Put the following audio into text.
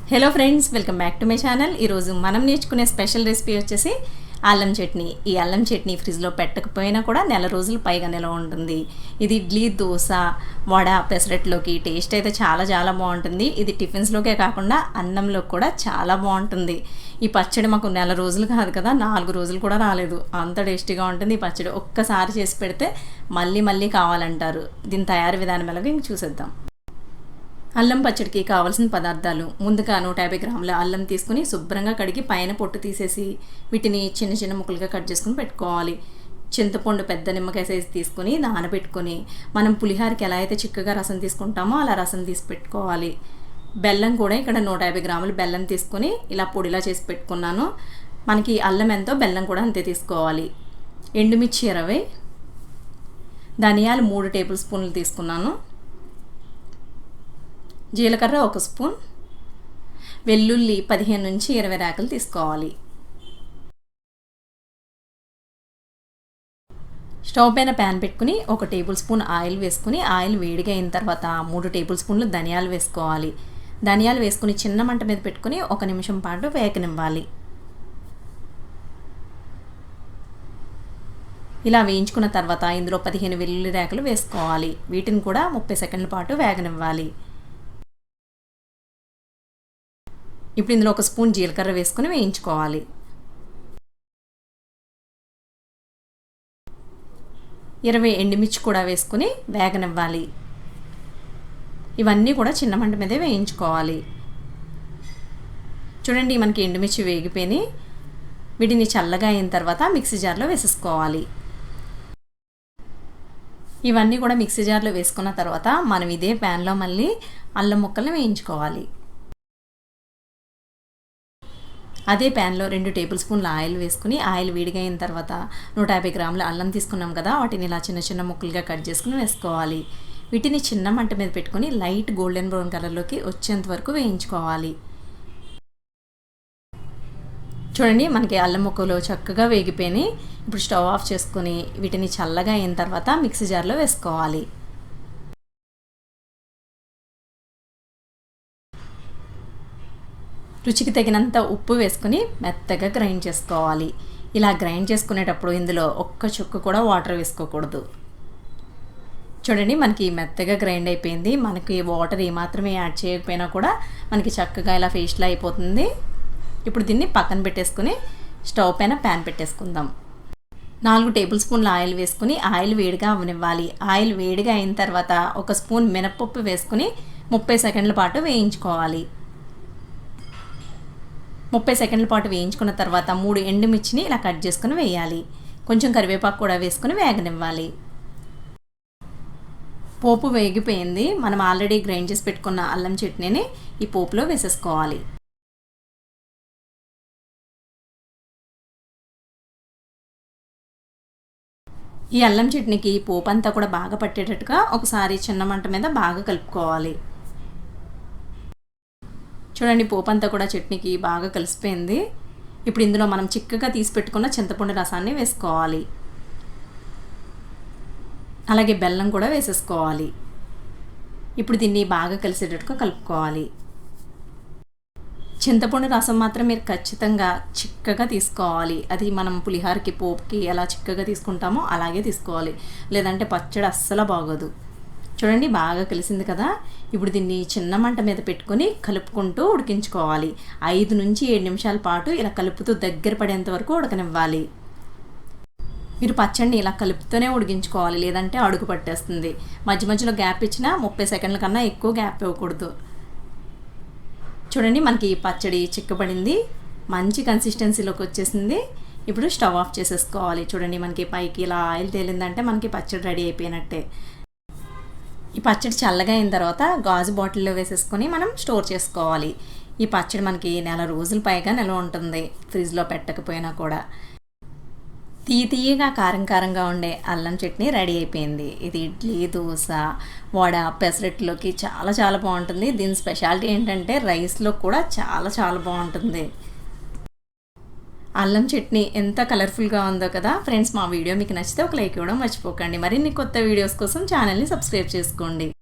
Hello friends, welcome back to my channel. ఈరోజు మనం నేర్చుకునే స్పెషల్ రెసిపీ వచ్చేసి అల్లం చట్నీ. ఈ అల్లం చట్నీ ఫ్రిడ్జ్లో పెట్టకపోయినా కూడా నెల రోజులు పైగా నిల్వ ఉంటుంది. ఇది ఇడ్లీ, దోశ, వడ, పెసరట్లోకి టేస్ట్ అయితే చాలా చాలా బాగుంటుంది. ఇది టిఫిన్స్లోకే కాకుండా అన్నంలో కూడా చాలా బాగుంటుంది. ఈ పచ్చడి మాకు నెల రోజులు కాదు కదా, 4 రోజులు కూడా రాలేదు. అంత టేస్టీగా ఉంటుంది ఈ పచ్చడి. ఒక్కసారి చేసి పెడితే మళ్ళీ మళ్ళీ కావాలంటారు. దీని తయారీ విధానం ఎలాగో ఇంక చూసేద్దాం. అల్లం పచ్చడికి కావాల్సిన పదార్థాలు: ముందుగా 150 గ్రాముల అల్లం తీసుకుని శుభ్రంగా కడిగి పైన పొట్టు తీసేసి వీటిని చిన్న చిన్న ముక్కలుగా కట్ చేసుకుని పెట్టుకోవాలి. చింతపండు పెద్ద నిమ్మకాయ సైజు తీసుకుని నానబెట్టుకొని మనం పులిహోరకి ఎలా అయితే చిక్కగా రసం తీసుకుంటామో అలా రసం తీసి పెట్టుకోవాలి. బెల్లం కూడా ఇక్కడ 150 గ్రాములు బెల్లం తీసుకుని ఇలా పొడిలా చేసి పెట్టుకున్నాను. మనకి అల్లం ఎంతో బెల్లం కూడా అంతే తీసుకోవాలి. ఎండుమిర్చి 20, ధనియాలు 3 టేబుల్ స్పూన్లు తీసుకున్నాను, జీలకర్ర 1 స్పూన్, వెల్లుల్లి 15 నుంచి 20 రేకలు తీసుకోవాలి. స్టవ్ పైన ప్యాన్ పెట్టుకుని 1 టేబుల్ స్పూన్ ఆయిల్ వేసుకుని ఆయిల్ వేడిగా అయిన తర్వాత 3 టేబుల్ స్పూన్లు ధనియాలు వేసుకోవాలి. ధనియాలు వేసుకుని చిన్న మంట మీద పెట్టుకుని 1 నిమిషం పాటు వేగనివ్వాలి. ఇలా వేయించుకున్న తర్వాత ఇందులో 15 వెల్లుల్లి రేకలు వేసుకోవాలి. వీటిని కూడా 30 సెకండ్ల పాటు వేగనివ్వాలి. ఇప్పుడు ఇందులో 1 స్పూన్ జీలకర్ర వేసుకుని వేయించుకోవాలి. 20 ఎండుమిర్చి కూడా వేసుకుని వేగనివ్వాలి. ఇవన్నీ కూడా చిన్న మంట మీదే వేయించుకోవాలి. చూడండి, మనకి ఎండుమిర్చి వేగిపోయి వీటిని చల్లగా అయిన తర్వాత మిక్సీ జార్లో వేసేసుకోవాలి. ఇవన్నీ కూడా మిక్సీ జార్లో వేసుకున్న తర్వాత మనం ఇదే ప్యాన్లో మళ్ళీ అల్లం ముక్కల్ని వేయించుకోవాలి. అదే ప్యాన్లో 2 టేబుల్ స్పూన్ల ఆయిల్ వేసుకుని ఆయిల్ వేడిగా అయిన తర్వాత 150 గ్రాముల అల్లం తీసుకున్నాం కదా, వాటిని ఇలా చిన్న చిన్న ముక్కలుగా కట్ చేసుకుని వేసుకోవాలి. వీటిని చిన్న మంట మీద పెట్టుకుని లైట్ గోల్డెన్ బ్రౌన్ కలర్లోకి వచ్చేంత వరకు వేయించుకోవాలి. చూడండి, మనకి అల్లం ముక్కలు చక్కగా వేగిపోయి ఇప్పుడు స్టవ్ ఆఫ్ చేసుకుని వీటిని చల్లగా అయిన తర్వాత మిక్సీ జార్లో వేసుకోవాలి. రుచికి తగినంత ఉప్పు వేసుకుని మెత్తగా గ్రైండ్ చేసుకోవాలి. ఇలా గ్రైండ్ చేసుకునేటప్పుడు ఇందులో ఒక్క చుక్క కూడా వాటర్ వేసుకోకూడదు. చూడండి, మనకి మెత్తగా గ్రైండ్ అయిపోయింది. మనకి వాటర్ ఏమాత్రమే యాడ్ చేయకపోయినా కూడా మనకి చక్కగా ఇలా పేస్ట్లా అయిపోతుంది. ఇప్పుడు దీన్ని పక్కన పెట్టేసుకుని స్టవ్ పైన ప్యాన్ పెట్టేసుకుందాం. 4 టేబుల్ స్పూన్ల ఆయిల్ వేసుకుని ఆయిల్ వేడిగా అవనివ్వాలి. ఆయిల్ వేడిగా అయిన తర్వాత 1 స్పూన్ మినపప్పు వేసుకుని 30 సెకండ్ల పాటు వేయించుకోవాలి. 30 సెకండ్ల పాటు వేయించుకున్న తర్వాత 3 ఎండుమిర్చిని ఇలా కట్ చేసుకుని వేయాలి. కొంచెం కరివేపాకు కూడా వేసుకుని వేగనివ్వాలి. పోపు వేగిపోయింది. మనం ఆల్రెడీ గ్రైండ్ చేసి పెట్టుకున్న అల్లం చట్నీని ఈ పోపులో వేసేసుకోవాలి. ఈ అల్లం చట్నీకి పోపు అంతా కూడా బాగా పట్టేటట్టుగా ఒకసారి చిన్న మంట మీద బాగా కలుపుకోవాలి. చూడండి, పోపు అంతా కూడా చట్నీకి బాగా కలిసిపోయింది. ఇప్పుడు ఇందులో మనం చిక్కగా తీసి పెట్టుకున్న చింతపండు రసాన్ని వేసుకోవాలి. అలాగే బెల్లం కూడా వేసేసుకోవాలి. ఇప్పుడు దీన్ని బాగా కలిసేటట్టుగా కలుపుకోవాలి. చింతపండు రసం మాత్రం మీరు ఖచ్చితంగా చిక్కగా తీసుకోవాలి. అది మనం పులిహోరకి, పోపుకి ఎలా చిక్కగా తీసుకుంటామో అలాగే తీసుకోవాలి, లేదంటే పచ్చడి అస్సలు బాగోదు. చూడండి, బాగా కలిసింది కదా. ఇప్పుడు దీన్ని చిన్న మంట మీద పెట్టుకొని కలుపుకుంటూ ఉడికించుకోవాలి. 5 నుంచి 7 నిమిషాల పాటు ఇలా కలుపుతూ దగ్గర పడేంత వరకు ఉడకనివ్వాలి. మీరు పచ్చడిని ఇలా కలుపుతూనే ఉడికించుకోవాలి, లేదంటే అడుగు పట్టేస్తుంది. మధ్య మధ్యలో గ్యాప్ ఇచ్చినా 30 సెకండ్ల కన్నా ఎక్కువ గ్యాప్ ఇవ్వకూడదు. చూడండి, మనకి పచ్చడి చిక్కబడింది, మంచి కన్సిస్టెన్సీలోకి వచ్చేసింది. ఇప్పుడు స్టవ్ ఆఫ్ చేసేసుకోవాలి. చూడండి, మనకి పైకి ఇలా ఆయిల్ తేలిందంటే మనకి పచ్చడి రెడీ అయిపోయినట్టే. ఈ పచ్చడి చల్లగా అయిన తర్వాత గాజు బాటిల్లో వేసేసుకొని మనం స్టోర్ చేసుకోవాలి. ఈ పచ్చడి మనకి నెల రోజుల పైగా నిల్వ ఉంటుంది, ఫ్రిడ్జ్లో పెట్టకపోయినా కూడా. తీయగా కారం కారంగా ఉండే అల్లం చట్నీ రెడీ అయిపోయింది. ఇది ఇడ్లీ, దోశ, వడ, పెసరట్లోకి చాలా చాలా బాగుంటుంది. దీని స్పెషాలిటీ ఏంటంటే రైస్లో కూడా చాలా చాలా బాగుంటుంది. అల్లం చట్నీ ఎంత కలర్ఫుల్గా ఉందో కదా ఫ్రెండ్స్. మా వీడియో మీకు నచ్చితే ఒక లైక్ ఇవ్వడం మర్చిపోకండి. మరిన్ని కొత్త వీడియోస్ కోసం ఛానల్ని సబ్స్క్రైబ్ చేసుకోండి.